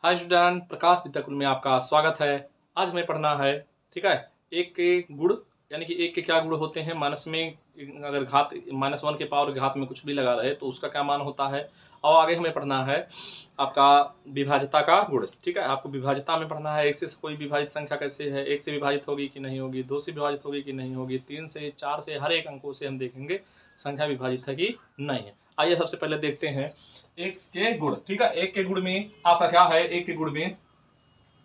Hi student, प्रकाश विद्याकुल में आपका स्वागत है। आज हमें पढ़ना है, ठीक है, एक के गुण यानी कि एक के क्या गुण होते हैं। माइनस में अगर घात -1 के पावर घात में कुछ भी लगा रहे तो उसका क्या मान होता है। और आगे हमें पढ़ना है आपका विभाज्यता का गुण, ठीक है। आपको विभाज्यता में पढ़ना है, एक से कोई विभाजित संख्या कैसे है, एक से विभाजित होगी कि नहीं होगी, दो से विभाजित होगी कि नहीं होगी, 3 से 4 से, हर एक अंकों से हम देखेंगे संख्या विभाजित है कि नहीं है। आइए सबसे पहले देखते हैं एक के गुण, ठीक है। एक के गुण में आपका क्या है, एक के गुण में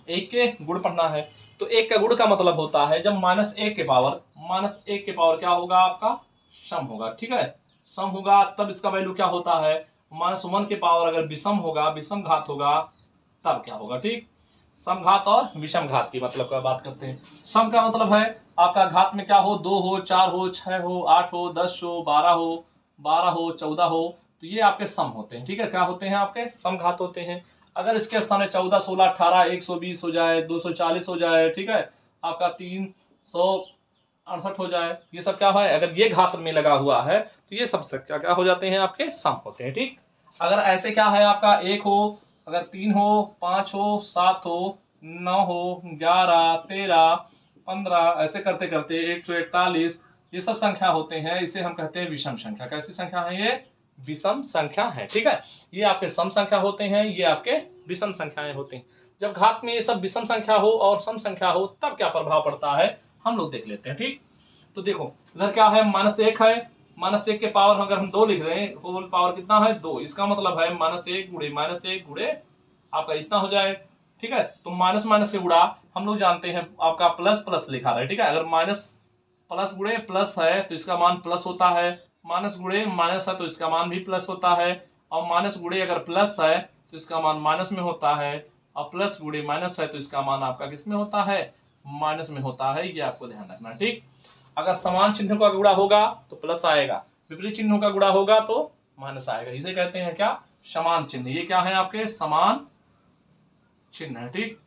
एक के गुण पढ़ना है। तो एक का गुण का मतलब होता है जब -1 के पावर क्या होगा, आपका सम होगा, ठीक है। सम होगा तब इसका वैल्यू क्या होता है, -1 के पावर अगर विषम होगा, विषम घात होगा तब क्या होगा, ठीक। सम घात और विषम घात की मतलब का बात करते हैं। सम का मतलब है आपका घात में क्या हो, 2 हो, 4 हो, 6 हो, 8 हो, 10 हो, 12 हो, 14 हो, तो ये आपके सम होते हैं, ठीक है। क्या होते हैं, आपके सम घात होते हैं। अगर इसके स्थान में 14, 16, 18, 120 हो जाए, 240 हो जाए, ठीक है, आपका 368 हो जाए, ये सब क्या है, अगर ये घात में लगा हुआ है तो ये सब संख्या क्या हो जाते हैं, आपके सम होते हैं, ठीक। अगर ऐसे क्या है, आपका 1 हो, अगर 3 हो, 5 हो, 7 हो, 9 हो, 11, 13, 15, ऐसे करते करते 141, ये सब संख्या होते हैं। इसे हम कहते हैं विषम संख्या। कैसी संख्या है ये, विषम संख्या है, ठीक है। ये आपके सम संख्या होते हैं, ये आपके विषम संख्याएं होते हैं। जब घात में ये सब विषम संख्या हो और सम संख्या हो तब क्या प्रभाव पड़ता है, हम लोग देख लेते हैं, ठीक। तो देखो इधर क्या है, -1 है, -1 के पावर अगर हम 2 लिख दें, होल पावर कितना है, 2, इसका मतलब है -1 गुणे -1 गुणे आपका इतना हो जाए, ठीक है। तो माइनस माइनस से गुणा, हम लोग जानते हैं आपका प्लस प्लस लिखा है, ठीक है। अगर माइनस प्लस गुणे प्लस है तो इसका मान प्लस होता है, माइनस गुणे माइनस है तो इसका मान भी प्लस होता है, और माइनस गुणे अगर प्लस है तो इसका मान माइनस में होता है, और प्लस गुणे माइनस है तो इसका मान आपका किस में होता है, माइनस में होता है। ये आपको ध्यान रखना, ठीक। अगर समान चिन्हों का गुणा होगा तो प्लस आएगा, विपरीत चिन्हों का गुणा होगा तो माइनस आएगा। इसे कहते हैं क्या, समान चिन्ह। ये क्या है, आपके समान चिन्ह है, ठीक।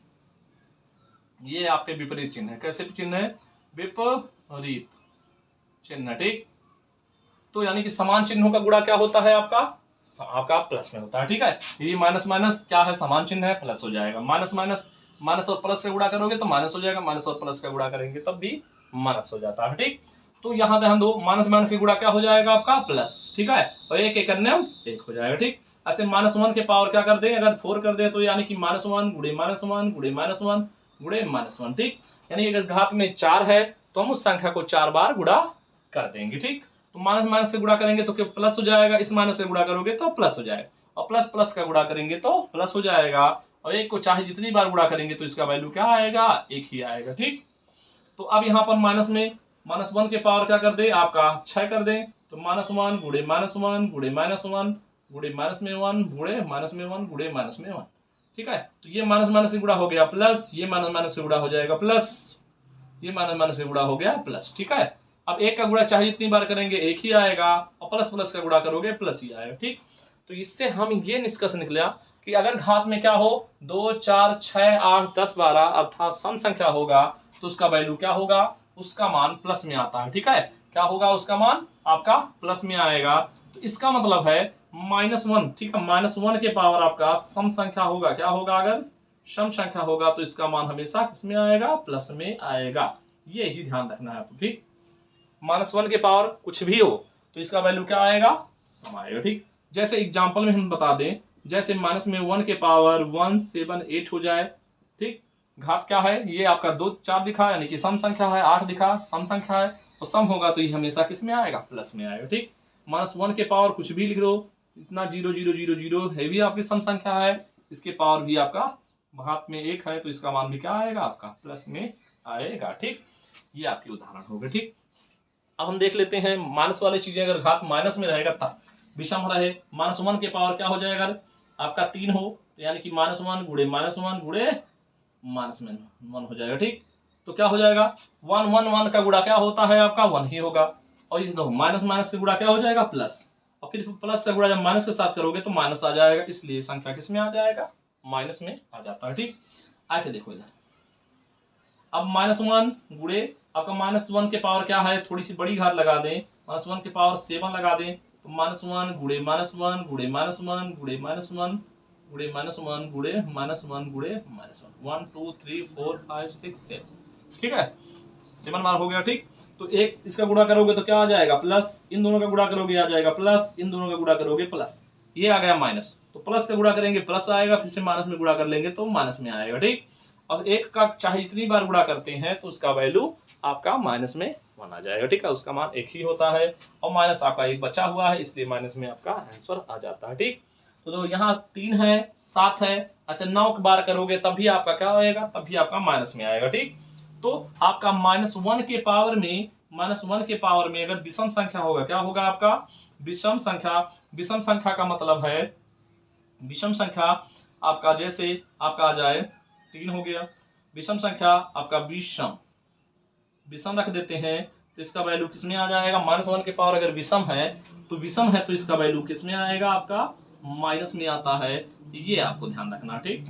ये आपके विपरीत चिन्ह है। कैसे चिन्ह है, विपरीत चिन्ह, ठीक। तो यानी कि समान चिन्हों का गुणा क्या होता है, आपका प्लस में होता है, ठीक है। ये माइनस माइनस क्या है, समान चिन्ह है, प्लस हो जाएगा। माइनस माइनस माइनस और प्लस से गुणा करोगे तो माइनस हो जाएगा, माइनस और प्लस का गुणा करेंगे तब भी माइनस हो जाता है, ठीक। तो यहाँ ध्यान दो, माइनस माइनस के गुणा क्या हो जाएगा, आपका प्लस, ठीक है। और एक एक करने एक हो जाएगा, ठीक। ऐसे -1 के पावर क्या कर दे, अगर 4 कर दे तो यानी कि -1 गुणे -1 गुणे -1 गुणे -1, ठीक। यानी अगर घात में 4 है तो हम उस संख्या को 4 बार गुणा कर देंगे, ठीक। तो माइनस माइनस से गुणा करेंगे तो क्या प्लस हो जाएगा, इस माइनस से गुणा करोगे तो प्लस हो जाएगा, और प्लस प्लस का गुणा करेंगे तो प्लस हो जाएगा, और एक को चाहे जितनी बार गुणा करेंगे तो इसका वैल्यू क्या आएगा, एक ही आएगा, ठीक। तो अब यहाँ पर माइनस में -1 के पावर क्या कर दे, आपका 6 कर दे, तो -1 गुणे -1 गुणे -1 गुणे माइनस में 1 गुणे माइनस में 1 गुणे माइनस में 1, ठीक है। तो ये माइनस माइनस से गुणा हो गया प्लस, ये माइनस माइनस से गुणा हो जाएगा प्लस, ये माइनस माइनस से गुणा हो गया प्लस, ठीक है। अब एक का गुणा चाहे जितनी बार करेंगे एक ही आएगा, और प्लस प्लस का गुणा करोगे प्लस ही आएगा, ठीक। तो इससे हम ये निष्कर्ष निकला कि अगर घात में क्या हो, 2, 4, 6, 8, 10, 12 अर्थात सम संख्या होगा तो उसका वैल्यू क्या होगा, उसका मान प्लस में आता है, ठीक है। क्या होगा, उसका मान आपका प्लस में आएगा। तो इसका मतलब है -1, ठीक है। -1 के पावर आपका सम संख्या होगा, क्या होगा, अगर सम संख्या होगा तो इसका मान हमेशा किसमें आएगा, प्लस में आएगा। ये ही ध्यान रखना है आपको, ठीक। -1 के पावर कुछ भी हो तो इसका वैल्यू क्या आएगा, सम आएगा, ठीक। जैसे एग्जांपल में हम बता दें, जैसे -1 के पावर 178 हो जाए, ठीक। घात क्या है, ये आपका 2, 4 दिखा यानी कि सम संख्या है, 8 दिखा सम संख्या है, और सम होगा तो ये हमेशा किस में आएगा, प्लस में आएगा, ठीक। -1 के पावर कुछ भी लिख दो, इतना 0 0 0 0 है भी आपकी सम संख्या है, इसके पावर भी आपका घात में 1 है तो इसका मान भी क्या आएगा, आपका प्लस में आएगा, ठीक। ये आपकी उदाहरण होगा, ठीक। अब हम देख लेते हैं माइनस वाली चीजें, अगर घात माइनस में रहेगा तब विषम रहे। -1 के पावर क्या हो जाएगा, अगर आपका 3 हो तो यानी कि -1 गुणे -1 गुणे -1 हो जाएगा, ठीक। तो क्या हो जाएगा, 1 1 1 का गुणा क्या होता है, आपका 1 ही होगा, और इस दो माइनस माइनस का गुणा क्या हो जाएगा, प्लस, और फिर प्लस का गुणा जब माइनस के साथ करोगे तो माइनस आ जाएगा, इसलिए संख्या किस में आ जाएगा, माइनस में आ जाता है, ठीक। ऐसे देखो इधर, अब -1 गुणे आपका -1 के पावर क्या है, थोड़ी सी बड़ी घात लगा दें, -1 के पावर 7 लगा दें, तो -1 गुणे -1 गुणे -1 गुणे -1 गुड़े -1 गुड़े -1 गुड़े -1, 1 2 3 4 5 6 7, ठीक है 7 बार हो गया। ठीक, तो एक इसका गुणा करोगे तो क्या आ जाएगा प्लस, इन दोनों का गुणा करोगे आ जाएगा प्लस, इन दोनों का गुणा करोगे प्लस, ये आ गया माइनस। तो प्लस से गुणा करेंगे प्लस आएगा, फिर से माइनस में गुणा कर लेंगे तो माइनस में आएगा। ठीक, अब एक का चाहे जितनी बार गुणा करते हैं तो उसका वैल्यू आपका माइनस में 1 आ जाएगा। ठीक है, उसका मान 1 ही होता है और माइनस आपका 1 बचा हुआ है, इसलिए माइनस में आपका आंसर आ जाता है। ठीक, तो यहाँ 3 है 7 है, ऐसे 9 बार करोगे तब भी आपका क्या आएगा, तब भी आपका माइनस में आएगा। ठीक, तो आपका -1 के पावर में, -1 के पावर में अगर विषम संख्या होगा, क्या होगा आपका विषम संख्या। विषम संख्या का मतलब है, विषम संख्या आपका जैसे आपका आ जाए 3 हो गया, विषम संख्या आपका विषम, विषम रख देते हैं तो इसका वैल्यू किसमें आ जाएगा, -1 के पावर अगर विषम है तो विषम है तो इसका वैल्यू किसमें आएगा आपका माइनस में आता है, ये आपको ध्यान रखना। ठीक,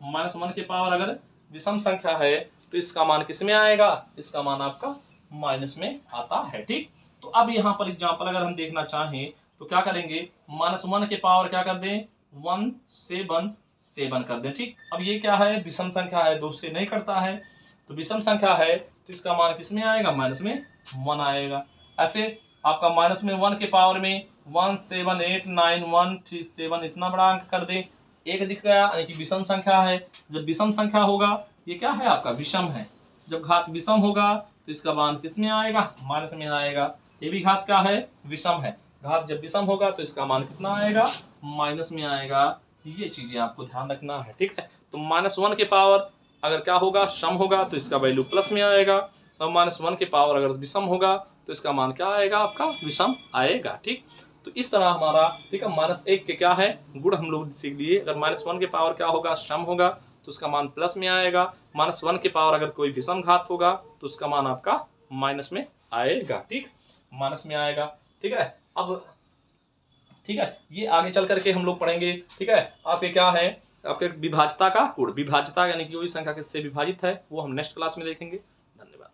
-1 के पावर अगर विषम संख्या है तो इसका मान किसमें आएगा, इसका मान आपका माइनस में आता है। ठीक, तो अब यहाँ पर एग्जांपल अगर हम देखना चाहें तो क्या करेंगे, -1 के पावर क्या कर दें 177 कर दें। ठीक, अब ये क्या है विषम संख्या है, 2 से नहीं करता है, तो विषम संख्या है तो इसका मान किसमें आएगा माइनस में 1 आएगा। ऐसे आपका -1 के पावर में 1789137 इतना बड़ा अंक कर दें, एक दिख गया यानी कि विषम संख्या है। जब विषम संख्या होगा ये क्या है आपका विषम है, जब घात विषम होगा तो इसका मान किसमें आएगा माइनस में आएगा। ये भी घात क्या है विषम है, घात जब विषम होगा तो इसका मान कितना आएगा माइनस में आएगा। ये चीजें आपको ध्यान रखना है। ठीक है, तो -1 के पावर अगर क्या होगा सम होगा तो इसका वैल्यू प्लस में आएगा, और -1 के पावर अगर विषम होगा तो इसका मान क्या आएगा आपका विषम आएगा। ठीक, तो इस तरह हमारा ठीक है -1 के क्या है गुण हम लोग सीख लिए। अगर -1 के पावर क्या होगा सम होगा तो उसका मान प्लस में आएगा, -1 के पावर अगर कोई विषम घात होगा तो उसका मान आपका माइनस में आएगा। ठीक, माइनस में आएगा। ठीक है, अब ठीक है ये आगे चल करके हम लोग पढ़ेंगे। ठीक है, आपके क्या है आपके विभाज्यता का गुण, विभाज्यता यानी कि वही संख्या किससे विभाजित है वो हम नेक्स्ट क्लास में देखेंगे। धन्यवाद।